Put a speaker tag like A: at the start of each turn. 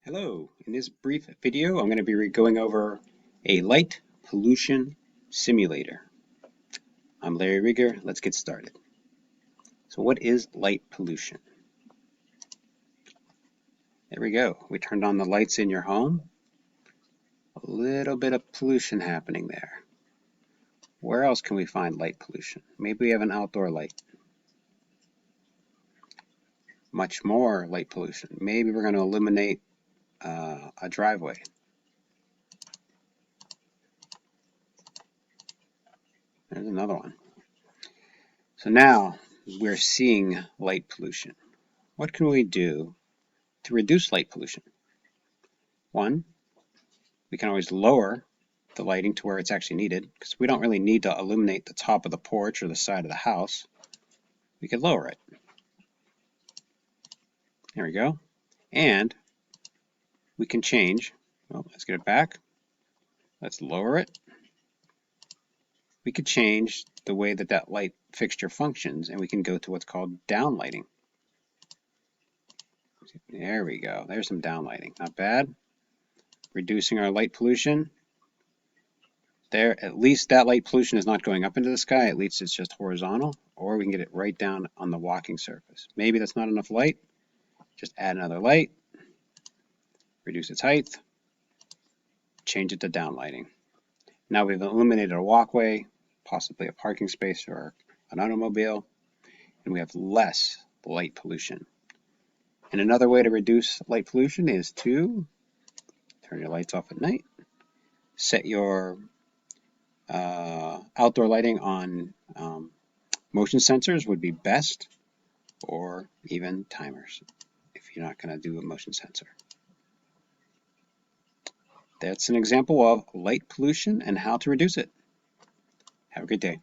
A: Hello, in this brief video I'm going to be going over a light pollution simulator. I'm Larry Rieger, let's get started. So what is light pollution? There we go, we turned on the lights in your home. A little bit of pollution happening there. Where else can we find light pollution? Maybe we have an outdoor light. Much more light pollution. Maybe we're going to illuminate a driveway. There's another one. So now we're seeing light pollution. What can we do to reduce light pollution? One, we can always lower the lighting to where it's actually needed, because we don't really need to illuminate the top of the porch or the side of the house. We could lower it. There we go. And we can change. Well, let's get it back. Let's lower it. We could change the way that that light fixture functions, and we can go to what's called downlighting. There we go. There's some downlighting. Not bad. Reducing our light pollution. There, at least that light pollution is not going up into the sky, at least it's just horizontal, or we can get it right down on the walking surface. Maybe that's not enough light, just add another light, reduce its height, change it to downlighting. Now we've illuminated a walkway, possibly a parking space or an automobile, and we have less light pollution. And another way to reduce light pollution is to turn your lights off at night, set your outdoor lighting on motion sensors would be best, or even timers if you're not going to do a motion sensor. That's an example of light pollution and how to reduce it. Have a good day.